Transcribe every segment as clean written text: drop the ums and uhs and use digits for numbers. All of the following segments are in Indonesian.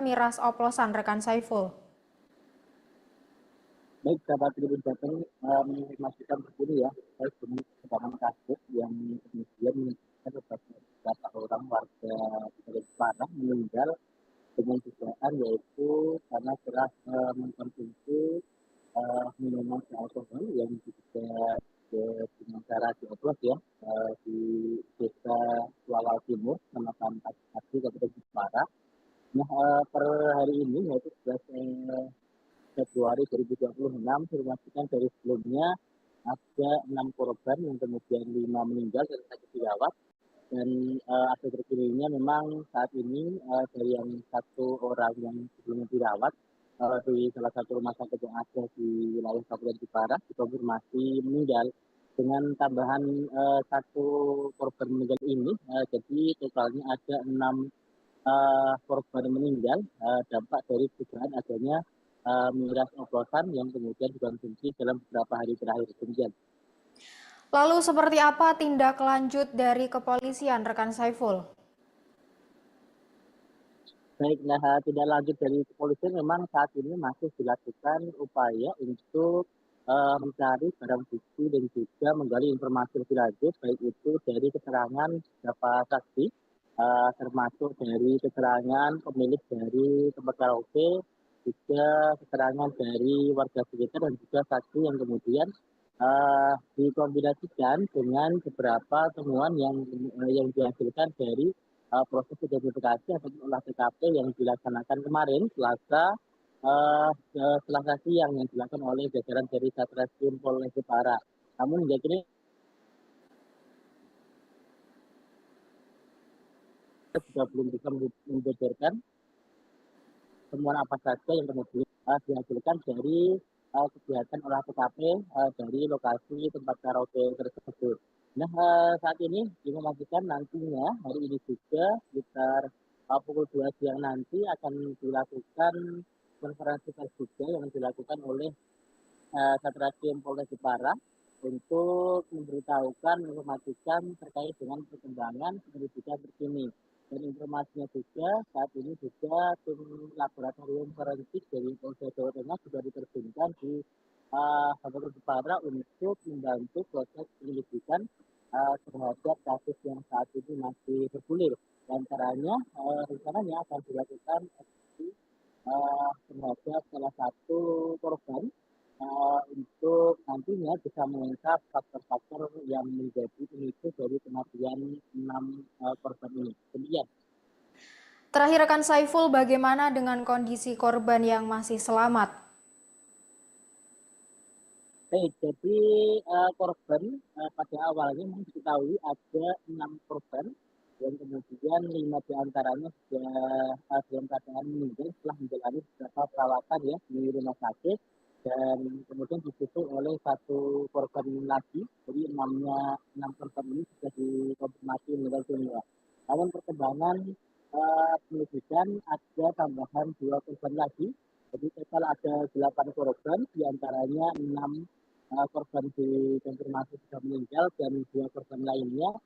miras oplosan rekan Saiful. Baik, sahabat Tribun Jateng, memastikan begini ya, terkait dengan perkembangan kasus yang kemudian menyebabkan beberapa orang warga di Jepara meninggal dengan dugaan yaitu karena telah mengkonsumsi minuman beralkohol yang juga dengan cara dioplos ya di desa Kuala Timur, Kecamatan Pati, Kabupaten Jepara. Nah, per hari ini yaitu 11 Februari 2026 diinformasikan dari sebelumnya ada 6 korban yang kemudian 5 meninggal dan 1 dirawat. Dan update terkininya memang saat ini dari yang 1 orang yang sebelumnya dirawat di salah satu rumah sakit yang ada di wilayah Kabupaten Jepara dikonfirmasi meninggal dengan tambahan 1 korban meninggal ini. Jadi totalnya ada 6 korban meninggal dampak dari dugaan adanya miras oplosan yang kemudian dikonsumsi dalam beberapa hari terakhir. Demikian. Lalu seperti apa tindak lanjut dari kepolisian rekan Saiful? Baik, nah tindak lanjut dari kepolisian memang saat ini masih dilakukan upaya untuk mencari barang bukti dan juga menggali informasi lebih lanjut, baik itu dari keterangan beberapa saksi, termasuk dari keterangan pemilik dari tempat karaoke, juga keterangan dari warga sekitar dan juga saksi yang kemudian dikombinasikan dengan beberapa temuan yang dihasilkan dari proses identifikasi atau olah TKP yang dilaksanakan kemarin Selasa siang yang dilakukan oleh jajaran dari Satreskrim Polres Jepara. Namun hingga kini juga belum bisa membeberkan temuan apa saja yang kemudian dihasilkan dari kegiatan olah TKP dari lokasi tempat karaoke tersebut. Nah, saat ini diinformasikan nantinya hari ini juga sekitar pukul 2 siang nanti akan dilakukan konferensi pers juga yang dilakukan oleh Satreskrim Polres Jepara untuk memberitahukan, menginformasikan terkait dengan perkembangan penyelidikan terkini. Dan informasinya juga saat ini juga tim laboratorium forensik dari Polda Jawa Tengah sudah diterjunkan di Kabupaten Jepara untuk membantu proses penyelidikan terhadap kasus yang saat ini masih bergulir. Di antaranya rencananya akan dilakukan eksekusi terhadap salah satu korban untuk nantinya bisa mengungkap faktor-faktor yang menjadi pemicu dari kematian 6 korban ini. Demikian. Terakhir rekan Saiful, bagaimana dengan kondisi korban yang masih selamat? Baik, jadi korban pada awalnya memang diketahui ada 6 korban yang kemudian 5 diantaranya sudah dalam keadaan meninggal setelah menjalani beberapa perawatan ya di rumah sakit dan kemudian disusul oleh 1 korban lagi, jadi 6 korban ini sudah dikonfirmasi meninggal dunia. Namun perkembangan penyelidikan ada tambahan 2 korban lagi, jadi total ada 8 korban, diantaranya 6 korban dikonfirmasi sudah meninggal dan 2 korban lainnya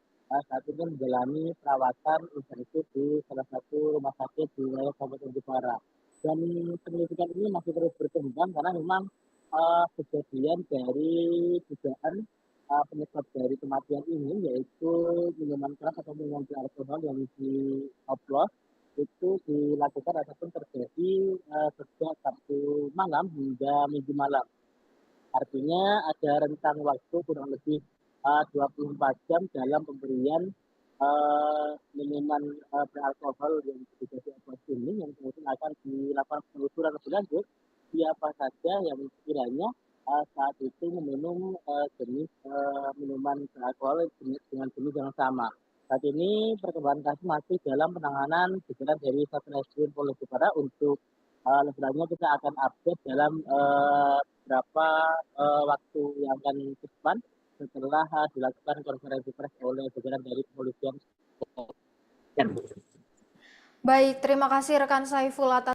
saat ini menjalani perawatan intensif di salah satu rumah sakit di wilayah Kabupaten Jepara. Dan penyelidikan ini masih terus berkembang karena memang kejadian dari dugaan penyebab dari kematian ini yaitu minuman keras atau minuman beralkohol yang dioplos itu dilakukan ataupun terjadi sejak Sabtu malam hingga Minggu malam. Artinya ada rentang waktu kurang lebih 24 jam dalam pemberian minuman beralkohol yang jadi oplos ini yang kemudian akan dilakukan penelusuran lebih lanjut siapa saja yang sekiranya saat itu meminum jenis minuman beralkohol dengan jenis yang sama. Saat ini perkembangan kasus masih dalam penanganan jajaran dari Satreskrim Polres Jepara untuk lebih lanjut kita akan update dalam beberapa waktu yang akan ke depan setelah dilakukan konferensi pers oleh jajaran dari kepolisian. Baik, terima kasih rekan Saiful atas